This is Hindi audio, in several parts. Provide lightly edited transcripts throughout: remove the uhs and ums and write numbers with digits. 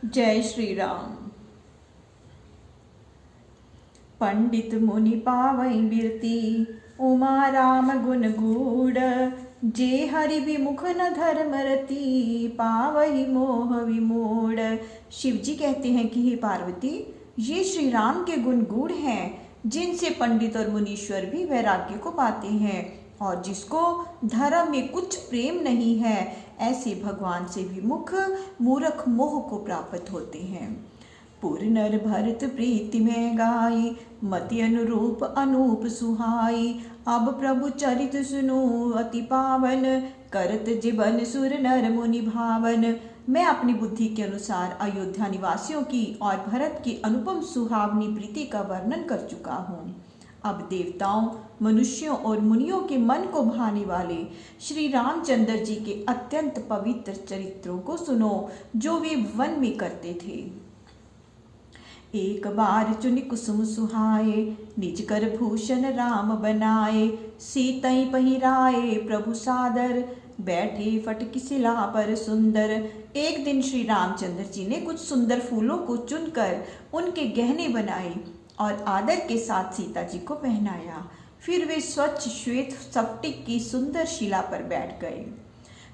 जय श्री राम। पंडित मुनि पावई बिरती, उमा राम गुण गूढ़। जे हरि विमुख न धर्म रति, पावई मोह विमूढ़। शिव जी कहते हैं कि हे पार्वती, ये श्री राम के गुण गूढ़ हैं, जिनसे पंडित और मुनीश्वर भी वैराग्य को पाते हैं। और जिसको धर्म में कुछ प्रेम नहीं है, ऐसे भगवान से विमुख मूर्ख मोह को प्राप्त होते हैं। पुर नर भरत प्रीति में गाई, मति अनुरूप अनूप सुहाई। अब प्रभु चरित सुनो अति पावन, करत जीवन सुर नर मुनि भावन। मैं अपनी बुद्धि के अनुसार अयोध्या निवासियों की और भरत की अनुपम सुहावनी प्रीति का वर्णन कर चुका हूँ। अब देवताओं, मनुष्यों और मुनियों के मन को भाने वाले श्री रामचंद्र जी के अत्यंत पवित्र चरित्रों को सुनो, जो वे वन में करते थे। एक बार चुनि कुसुम सुहाए, निज कर भूषण राम बनाए। सीतई पहिराए प्रभु सादर, बैठे फटकी शिला पर सुंदर। एक दिन श्री रामचंद्र जी ने कुछ सुंदर फूलों को चुनकर उनके गहने बनाए और आदर के साथ सीता जी को पहनाया। फिर वे स्वच्छ श्वेत स्फटिक की सुंदर शिला पर बैठ गए।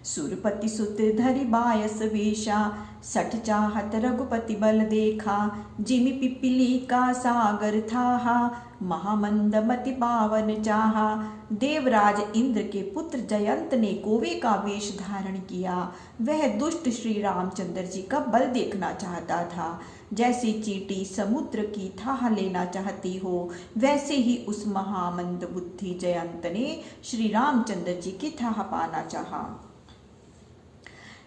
सुरपति सुत धरि बायस वेशा, सठ चाहत रघुपति बल देखा। जिमि पिपीली का सागर थाहा, महामंद मति पावन चाहा। देवराज इंद्र के पुत्र जयंत ने कोवे का वेश धारण किया। वह दुष्ट श्री रामचंद्र जी का बल देखना चाहता था। जैसे चींटी समुद्र की थाह लेना चाहती हो, वैसे ही उस महामंद बुद्धि जयंत ने श्री रामचंद्र जी की थाह पाना चाहा।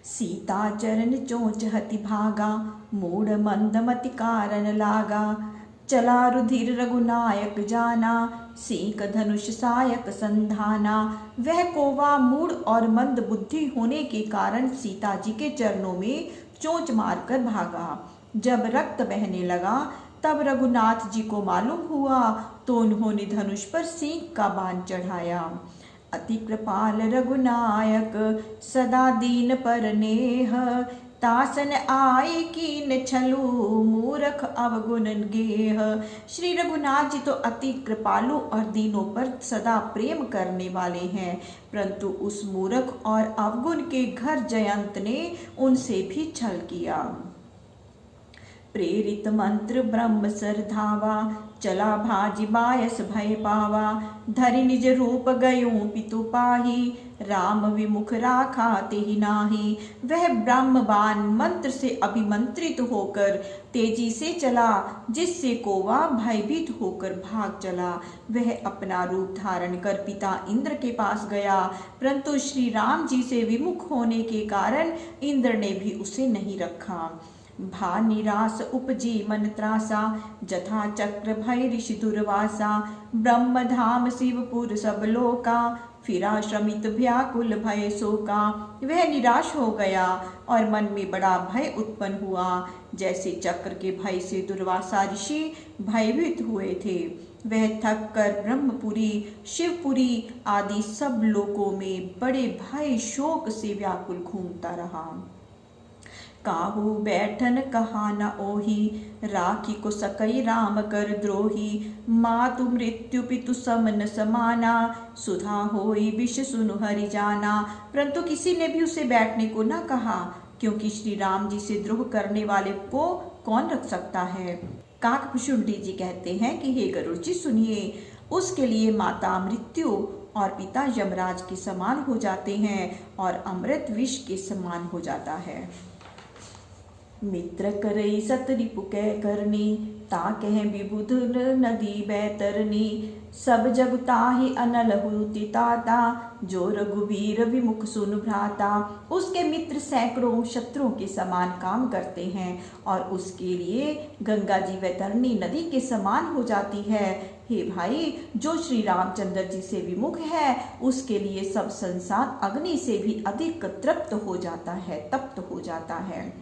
सीता चरण चोंच हति भागा, मूढ़ मंद मति कारण लागा। चला रुधिर रघुनायक जाना, सीक धनुष सायक संधाना। वह कोवा मूढ़ और मंद बुद्धि होने के कारण सीता जी के चरणों में चोंच मारकर भागा। जब रक्त बहने लगा, तब रघुनाथ जी को मालूम हुआ, तो उन्होंने धनुष पर सींग का बाण चढ़ाया। अति कृपाल रघुनायक, सदा दीन पर नेह। तासन आए कीन छलु, मूरख अवगुण गेह। श्री रघुनाथ जी तो अति कृपालु और दीनों पर सदा प्रेम करने वाले हैं, परंतु उस मूरख और अवगुण के घर जयंत ने उनसे भी छल किया। प्रेरित मंत्र ब्रह्म सर धावा, चला भाजी बायस भय पावा। धरि निज रूप गयों पितु पाही, राम विमुख राखा तेहि नाही। वह ब्रह्म बाण मंत्र से अभिमंत्रित होकर तेजी से चला, जिससे कोवा भयभीत होकर भाग चला। वह अपना रूप धारण कर पिता इंद्र के पास गया, परंतु श्री राम जी से विमुख होने के कारण इंद्र ने भी उसे नहीं रखा। भा निराश उपजी मन त्रासा, जथा चक्र भय ऋषि दुर्वासा। ब्रह्म धाम शिवपुर सब लोका, फिरा श्रमित व्याकुल भय शोका। वह निराश हो गया और मन में बड़ा भय उत्पन्न हुआ, जैसे चक्र के भय से दुर्वासा ऋषि भयभीत हुए थे। वह थक कर ब्रह्मपुरी, शिवपुरी आदि सब लोकों में बड़े भय शोक से व्याकुल घूमता रहा। काहू बैठन कहा न ओही, राखी को सकई राम कर द्रोही। मातु मृत्यु पितु समन समाना, सुधा होई विष सुनु हरि जाना। परंतु किसी ने भी उसे बैठने को न कहा, क्योंकि श्री राम जी से द्रोह करने वाले को कौन रख सकता है। काकभूषुंडी जी कहते हैं कि हे गरुड़ जी सुनिए, उसके लिए माता मृत्यु और पिता यमराज के समान हो जाते हैं और अमृत विष के समान हो जाता है। मित्र करई सत रिपु कै करनी, ताकह विबुध नदी बैतरनी। सब जग ताहि अनल हुति ताता, जो रघुवीर विमुख सुन भ्राता। उसके मित्र सैकड़ों शत्रुओं के समान काम करते हैं और उसके लिए गंगा जी वैतरणी नदी के समान हो जाती है। हे भाई, जो श्री रामचंद्र जी से विमुख है, उसके लिए सब संसार अग्नि से भी अधिक तृप्त हो जाता है, तप्त हो जाता है।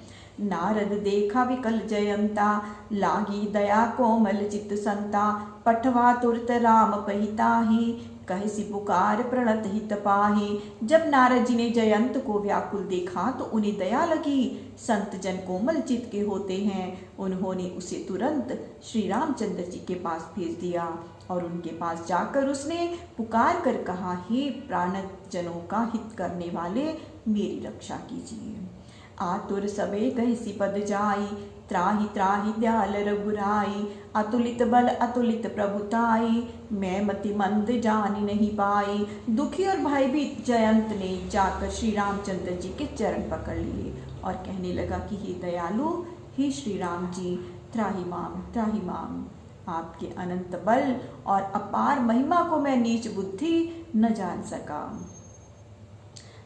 नारद देखा विकल जयंता, लागी दया कोमल चित संता। पठवा तुरत राम पहिताही, कहसी पुकार प्रणत हित पाही। जब नारद जी ने जयंत को व्याकुल देखा तो उन्हें दया लगी। संत जन कोमल चित्त के होते हैं। उन्होंने उसे तुरंत श्री रामचंद्र जी के पास भेज दिया और उनके पास जाकर उसने पुकार कर कहा, हे प्राणत जनों का हित करने वाले, मेरी रक्षा कीजिए। आतुर सबे कहसी पद जाई, त्राहि त्राहि दयाल रघुराई। अतुलित बल अतुलित प्रभुताई, मैं मति मंद जान नहीं पाई। दुखी और भयभीत जयंत ने जाकर श्री रामचंद्र जी के चरण पकड़ लिए और कहने लगा कि हे दयालु, हे श्री राम जी, त्राहि माम त्राहि माम। आपके अनंत बल और अपार महिमा को मैं नीच बुद्धि न जान सका।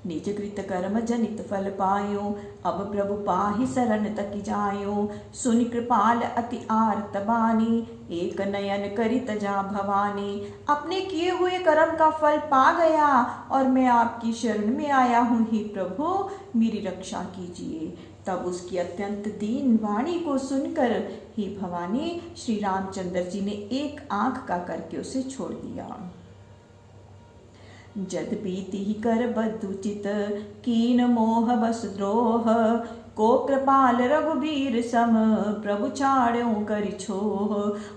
निज कृत कर्म जनित फल पायो, अब प्रभु पाहि शरण तक जायो। सुनि कृपाल अति आर्त बानी, एक नयन करि तजा भवानी। अपने किए हुए कर्म का फल पा गया और मैं आपकी शरण में आया हूँ, हे प्रभु मेरी रक्षा कीजिए। तब उसकी अत्यंत दीन वाणी को सुनकर हे भवानी श्री रामचंद्र जी ने एक आंख का करके उसे छोड़ दिया। जद बीती कर बदुचित, कीन मोह बस द्रोह। को कृपाल रघुबीर सम, प्रभु छाड़्यों करि छोह।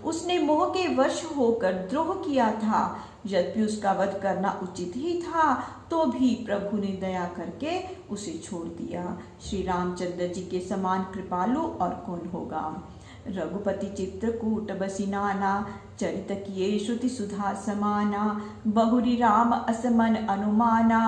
उसने मोह के वश होकर द्रोह किया था। यद्यपि उसका वध करना उचित ही था तो भी प्रभु ने दया करके उसे छोड़ दिया। श्री रामचंद्र जी के समान कृपालु और कौन होगा। रघुपति चित्रकूट बसी नाना, चरित किए श्रुति सुधा समाना। बहुरी राम असमन अनुमाना,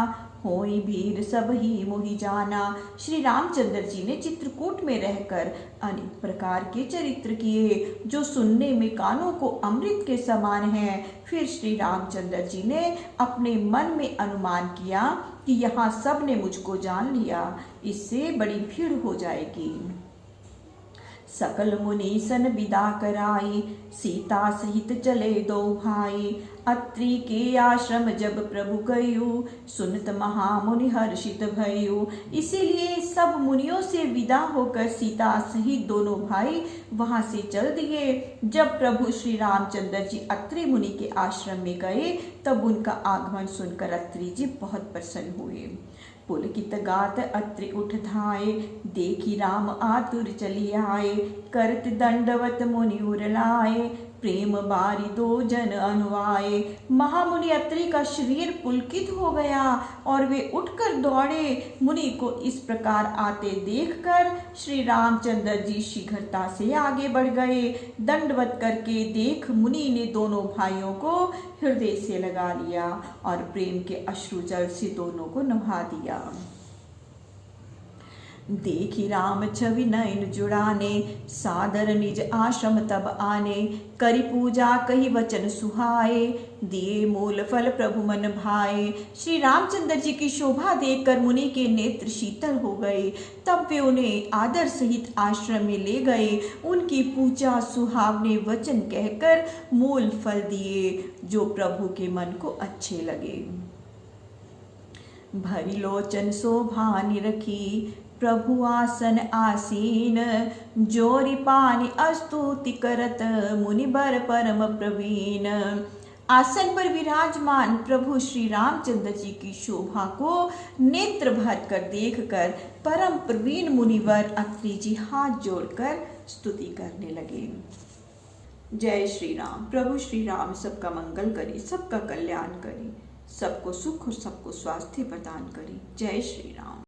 होई भीर सब ही मोहि जाना। श्री रामचंद्र जी ने चित्रकूट में रहकर अनेक प्रकार के चरित्र किए जो सुनने में कानों को अमृत के समान हैं। फिर श्री रामचंद्र जी ने अपने मन में अनुमान किया कि यहाँ सब ने मुझको जान लिया, इससे बड़ी भीड़ हो जाएगी। सकल मुनीसन विदा कराई, सीता सहित चले दो भाई। अत्रि के आश्रम जब प्रभु गयु, सुनत महामुनि हर्षित भयु। इसीलिए सब मुनियों से विदा होकर सीता सहित दोनों भाई वहां से चल दिए। जब प्रभु श्री रामचंद्र जी अत्रि मुनि के आश्रम में गए तब उनका आगमन सुनकर अत्रि जी बहुत प्रसन्न हुए। पुलकित गात अत्रि उठ धाये, देखी राम आतुर चली आए। करत दंडवत मुनि उर लाए, प्रेम बारी दो जन अनुआए। महामुनि अत्रि का शरीर पुलकित हो गया और वे उठकर दौड़े। मुनि को इस प्रकार आते देखकर श्री रामचंद्र जी शीघ्रता से आगे बढ़ गए। दंडवत करके देख मुनि ने दोनों भाइयों को हृदय से लगा लिया और प्रेम के अश्रु जल से दोनों को नहा दिया। देखी राम छवि नयन जुड़ाने, सादर निज आश्रम तब आने। करी पूजा कही वचन सुहाए, दिए मूल फल प्रभु मन भाए। श्री रामचंद्र जी की शोभा देखकर मुनि के नेत्र शीतल हो गए। तब वे उन्हें आदर सहित आश्रम में ले गए। उनकी पूजा सुहावने वचन कहकर मूल फल दिए जो प्रभु के मन को अच्छे लगे। भरी लोचन शोभा निरखी, प्रभु आसन आसीन। जोरी पानी स्तुति करत, मुनि बर परम प्रवीण। आसन पर विराजमान प्रभु श्री रामचंद्र जी की शोभा को नेत्र भर कर देखकर परम प्रवीण मुनिवर अत्रि जी हाथ जोड़कर स्तुति करने लगे। जय श्री राम। प्रभु श्री राम सबका मंगल करे, सबका कल्याण करे, सबको सुख और सबको स्वास्थ्य प्रदान करे। जय श्री राम।